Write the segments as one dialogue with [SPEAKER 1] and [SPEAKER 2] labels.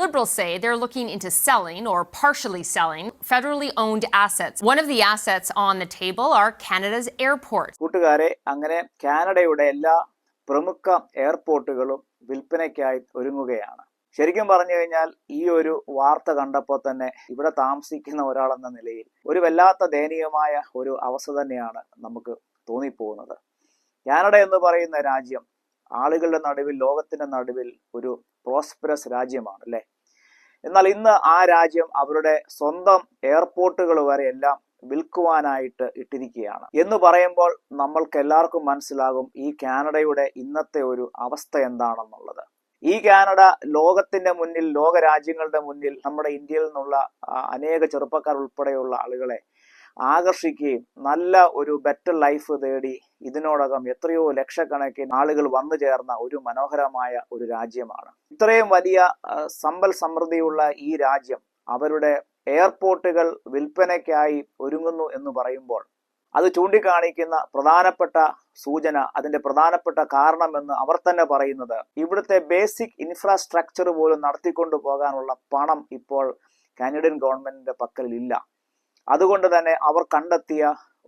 [SPEAKER 1] Liberals say they're looking into selling or partially selling federally owned assets. One of the assets on the table are Canada's airports.
[SPEAKER 2] കൂട്ടുകാരെ, അങ്ങനെ കാനഡയുടെ എല്ലാ പ്രമുഖ എയർപോർട്ടുകളും വിൽപ്പനയ്ക്കായി ഒരുങ്ങുകയാണ്. ശരിക്കും പറഞ്ഞു കഴിഞ്ഞാൽ ഈ ഒരു വാർത്ത കണ്ടപ്പോൾ തന്നെ ഇവിടെ താമസിക്കുന്ന ഒരാളെന്ന നിലയിൽ ഒരു വല്ലാത്ത ദയനീയമായ ഒരു അവസ്ഥ തന്നെയാണ് നമുക്ക് തോന്നിപ്പോകുന്നത്. കാനഡ എന്ന് പറയുന്ന രാജ്യം ആളുകളുടെ നടുവിൽ, ലോകത്തിന്റെ നടുവിൽ ഒരു പ്രോസ്പെറസ് രാജ്യമാണ് അല്ലേ. എന്നാൽ ഇന്ന് ആ രാജ്യം അവരുടെ സ്വന്തം എയർപോർട്ടുകൾ വരെ എല്ലാം വിൽക്കുവാനായിട്ട് ഇട്ടിരിക്കുകയാണ് എന്ന് പറയുമ്പോൾ നമ്മൾക്ക് എല്ലാവർക്കും മനസ്സിലാകും ഈ കാനഡയുടെ ഇന്നത്തെ ഒരു അവസ്ഥ എന്താണെന്നുള്ളത്. ഈ കാനഡ ലോകത്തിന്റെ മുന്നിൽ, ലോക രാജ്യങ്ങളുടെ മുന്നിൽ നമ്മുടെ ഇന്ത്യയിൽ നിന്നുള്ള അനേക ചെറുപ്പക്കാർ ഉൾപ്പെടെയുള്ള ആളുകളെ ആകർഷിക്കുകയും നല്ല ഒരു ബെറ്റർ ലൈഫ് തേടി ഇതിനോടകം എത്രയോ ലക്ഷക്കണക്കിന് ആളുകൾ വന്നു ചേർന്ന ഒരു മനോഹരമായ ഒരു രാജ്യമാണ്. ഇത്രയും വലിയ സമ്പൽ സമൃദ്ധിയുള്ള ഈ രാജ്യം അവരുടെ എയർപോർട്ടുകൾ വിൽപ്പനയ്ക്കായി ഒരുങ്ങുന്നു എന്ന് പറയുമ്പോൾ അത് ചൂണ്ടിക്കാണിക്കുന്ന പ്രധാനപ്പെട്ട സൂചന, അതിന്റെ പ്രധാനപ്പെട്ട കാരണമെന്ന് അവർ തന്നെ പറയുന്നത് ഇവിടുത്തെ ബേസിക് ഇൻഫ്രാസ്ട്രക്ചർ പോലും നടത്തിക്കൊണ്ടു പോകാനുള്ള പണം ഇപ്പോൾ കാനഡിയൻ ഗവൺമെന്റിന്റെ പക്കലില്ല. അതുകൊണ്ട് തന്നെ അവർ കണ്ടെത്തിയ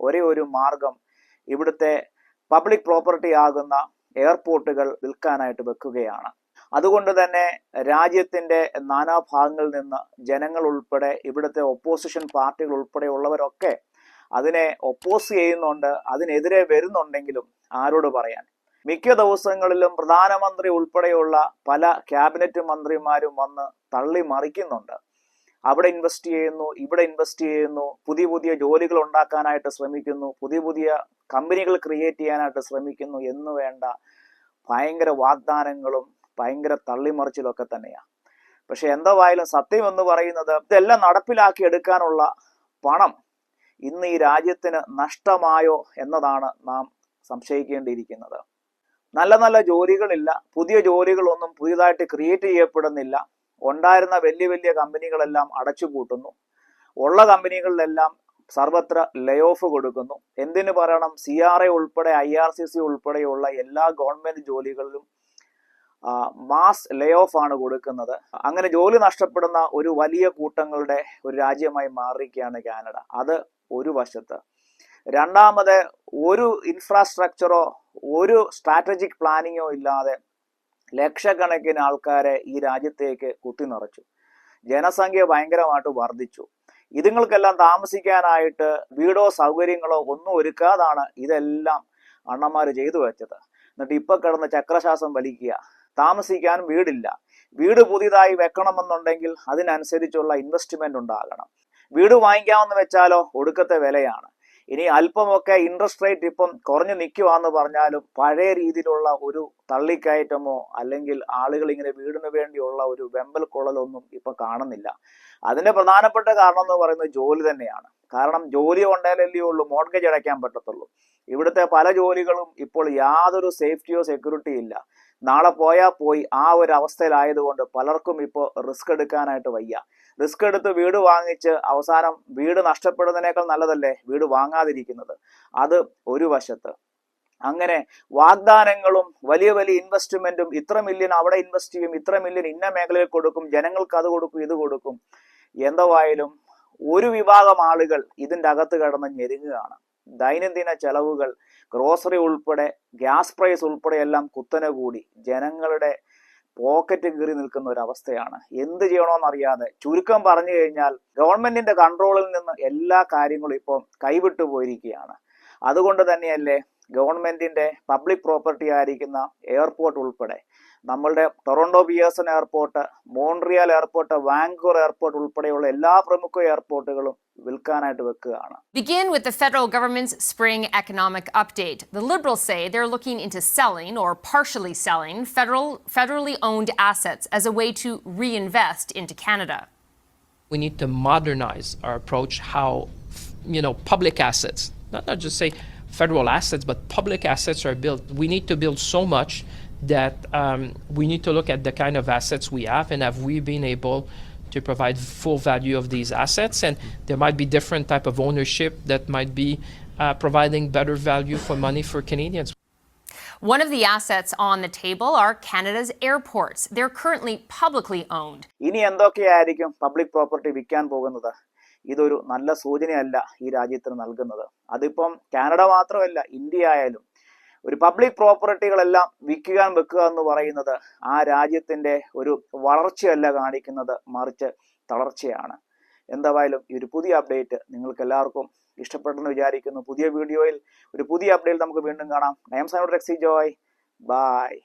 [SPEAKER 2] ഒരേ ഒരു മാർഗം ഇവിടുത്തെ പബ്ലിക് പ്രോപ്പർട്ടി ആകുന്ന എയർപോർട്ടുകൾ വിൽക്കാനായിട്ട് വെക്കുകയാണ്. അതുകൊണ്ട് തന്നെ രാജ്യത്തിന്റെ നാനാഭാഗങ്ങളിൽ നിന്ന് ജനങ്ങൾ ഉൾപ്പെടെ ഇവിടുത്തെ ഒപ്പോസിഷൻ പാർട്ടികൾ ഉൾപ്പെടെയുള്ളവരൊക്കെ അതിനെ ഒപ്പോസ് ചെയ്യുന്നുണ്ട്, അതിനെതിരെ വരുന്നുണ്ടെങ്കിലും ആരോട് പറയാൻ. മിക്ക ദിവസങ്ങളിലും പ്രധാനമന്ത്രി ഉൾപ്പെടെയുള്ള പല ക്യാബിനറ്റ് മന്ത്രിമാരും വന്ന് തള്ളി മറിക്കുന്നുണ്ട്. അവിടെ ഇൻവെസ്റ്റ് ചെയ്യുന്നു, ഇവിടെ ഇൻവെസ്റ്റ് ചെയ്യുന്നു, പുതിയ പുതിയ ജോലികൾ ഉണ്ടാക്കാനായിട്ട് ശ്രമിക്കുന്നു, പുതിയ പുതിയ കമ്പനികൾ ക്രിയേറ്റ് ചെയ്യാനായിട്ട് ശ്രമിക്കുന്നു എന്ന് വേണ്ട ഭയങ്കര വാഗ്ദാനങ്ങളും ഭയങ്കര തള്ളിമറിച്ചിലൊക്കെ തന്നെയാണ്. പക്ഷെ എന്തായാലും സത്യം എന്ന് പറയുന്നത് ഇതെല്ലാം നടപ്പിലാക്കി എടുക്കാനുള്ള പണം ഇന്ന് ഈ രാജ്യത്തിന് നഷ്ടമായോ എന്നതാണ് നാം സംശയിക്കേണ്ടിയിരിക്കുന്നത്. നല്ല നല്ല ജോലികളില്ല, പുതിയ ജോലികളൊന്നും പുതിയതായിട്ട് ക്രിയേറ്റ് ചെയ്യപ്പെടുന്നില്ല. ഉണ്ടായിരുന്ന വലിയ വലിയ കമ്പനികളെല്ലാം അടച്ചുപൂട്ടുന്നു. ഉള്ള കമ്പനികളിലെല്ലാം സർവത്ര ലേ ഓഫ് കൊടുക്കുന്നു. എന്തിനു പറയണം, CRA ഉൾപ്പെടെ IRCC ഉൾപ്പെടെയുള്ള എല്ലാ ഗവൺമെന്റ് ജോലികളിലും മാസ് ലേ ഓഫ് ആണ് കൊടുക്കുന്നത്. അങ്ങനെ ജോലി നഷ്ടപ്പെടുന്ന ഒരു വലിയ കൂട്ടങ്ങളുടെ ഒരു രാജ്യമായി മാറിയിരിക്കുകയാണ് കാനഡ. അത് ഒരു വശത്ത്. രണ്ടാമത്, ഒരു ഇൻഫ്രാസ്ട്രക്ചറോ ഒരു സ്ട്രാറ്റജിക് പ്ലാനിങ്ങോ ഇല്ലാതെ ലക്ഷക്കണക്കിന് ആൾക്കാരെ ഈ രാജ്യത്തേക്ക് കുത്തിനിറച്ചു. ജനസംഖ്യ ഭയങ്കരമായിട്ട് വർദ്ധിച്ചു. ഇതുങ്ങൾക്കെല്ലാം താമസിക്കാനായിട്ട് വീടോ സൗകര്യങ്ങളോ ഒന്നും ഒരുക്കാതാണ് ഇതെല്ലാം അണ്ണന്മാര് ചെയ്തു വെച്ചത്. എന്നിട്ട് ഇപ്പൊ കിടന്ന് ചക്രശ്വാസം വലിക്കുക. താമസിക്കാൻ വീടില്ല. വീട് പുതിയതായി വെക്കണമെന്നുണ്ടെങ്കിൽ അതിനനുസരിച്ചുള്ള ഇൻവെസ്റ്റ്മെന്റ് ഉണ്ടാകണം. വീട് വാങ്ങിക്കാമെന്ന് വെച്ചാലോ ഒടുക്കത്തെ വിലയാണ്. ഇനി അല്പമൊക്കെ ഇൻട്രസ്റ്റ് റേറ്റ് ഇപ്പം കുറഞ്ഞു നിൽക്കുവാന്ന് പറഞ്ഞാലും പഴയ രീതിയിലുള്ള ഒരു തള്ളിക്കയറ്റമോ അല്ലെങ്കിൽ ആളുകൾ ഇങ്ങനെ വീടിന് വേണ്ടിയുള്ള ഒരു വെമ്പൽ കൊള്ളലൊന്നും ഇപ്പൊ കാണുന്നില്ല. അതിന്റെ പ്രധാനപ്പെട്ട കാരണം എന്ന് പറയുന്നത് ജോലി തന്നെയാണ്. കാരണം ജോലി ഉണ്ടെങ്കിലല്ലേ ഉള്ളൂ മോർഗേജ് അടയ്ക്കാൻ പറ്റത്തുള്ളൂ. ഇവിടുത്തെ പല ജോലികളും ഇപ്പോൾ യാതൊരു സേഫ്റ്റിയോ സെക്യൂരിറ്റി ഇല്ല. നാളെ പോയാൽ പോയി ആ ഒരു അവസ്ഥയിലായതുകൊണ്ട് പലർക്കും ഇപ്പോൾ റിസ്ക് എടുക്കാനായിട്ട് വയ്യ. റിസ്ക് എടുത്ത് വീട് വാങ്ങിച്ച് അവസാനം വീട് നഷ്ടപ്പെടുന്നതിനേക്കാൾ നല്ലതല്ലേ വീട് വാങ്ങാതിരിക്കുന്നത്. അത് ഒരു വശത്ത്. അങ്ങനെ വാഗ്ദാനങ്ങളും വലിയ വലിയ ഇൻവെസ്റ്റ്മെന്റും, ഇത്ര മില്യൺ അവിടെ ഇൻവെസ്റ്റ് ചെയ്യും, ഇത്ര മില്യൺ ഇന്ന മേഖലയിൽ കൊടുക്കും, ജനങ്ങൾക്ക് അത് കൊടുക്കും, ഇത് കൊടുക്കും. എന്തായാലും ഒരു വിഭാഗം ആളുകൾ ഇതിൻ്റെ അകത്ത് കിടന്ന് ഞെരുങ്ങുകയാണ്. ദൈനംദിന ചെലവുകൾ, ഗ്രോസറി ഉൾപ്പെടെ, ഗ്യാസ് പ്രൈസ് ഉൾപ്പെടെ എല്ലാം കുത്തനെ കൂടി ജനങ്ങളുടെ പോക്കറ്റ് കീറി നിൽക്കുന്ന ഒരു അവസ്ഥയാണ്. എന്ത് ചെയ്യണമെന്നറിയാതെ, ചുരുക്കം പറഞ്ഞു കഴിഞ്ഞാൽ ഗവൺമെന്റിന്റെ കൺട്രോളിൽ നിന്ന് എല്ലാ കാര്യങ്ങളും ഇപ്പോൾ കൈവിട്ടു പോയിരിക്കുകയാണ്. അതുകൊണ്ട് തന്നെയല്ലേ ഗവൺമെന്റിന്റെ പബ്ലിക് പ്രോപ്പർട്ടി ആയിരിക്കുന്ന എയർപോർട്ട് ഉൾപ്പെടെ നമ്മളുടെ Toronto Pearson airport, Montreal airport, Vancouver airport ഉൾപ്പെടെയുള്ള എല്ലാ പ്രമുഖ എയർപോർട്ടുകളും വിൽക്കാനായിട്ട് വെക്കുകയാണ്.
[SPEAKER 1] Begin with the federal government's spring economic update. The Liberals say they're looking into selling or partially selling federally owned assets as a way to reinvest into Canada.
[SPEAKER 3] We need to modernize our approach how, public assets, not just say federal assets, but public assets are built. We need to build so much that we need to look at the kind of assets we have and have we been able to provide full value of these assets. And there might be different type of ownership that might be providing better value for money for Canadians.
[SPEAKER 1] One of the assets on the table are Canada's airports. They're currently publicly owned.
[SPEAKER 2] ഇനി എന്തൊക്കെയായിരിക്കും public property വിൽക്കാൻ പോകുന്നത്? ഇതൊരു നല്ല സൂചനയല്ല ഈ രാജ്യത്തിന് നൽകുന്നത്. അതിപ്പം കാനഡ മാത്രമല്ല, ഇന്ത്യ ആയാലും ഒരു പബ്ലിക് പ്രോപ്പർട്ടികളെല്ലാം വെക്കുക എന്ന് പറയുന്നത് ആ രാജ്യത്തിന്റെ ഒരു വളർച്ചയല്ല കാണിക്കുന്നത്, മറിച്ച് തളർച്ചയാണ്. എന്തായാലും ഈ ഒരു പുതിയ അപ്ഡേറ്റ് നിങ്ങൾക്ക് എല്ലാവർക്കും ഇഷ്ടപ്പെട്ടെന്ന് വിചാരിക്കുന്നു. പുതിയ വീഡിയോയിൽ ഒരു പുതിയ അപ്ഡേറ്റ് നമുക്ക് വീണ്ടും കാണാം. I am Simon Rexy Joy. Bye.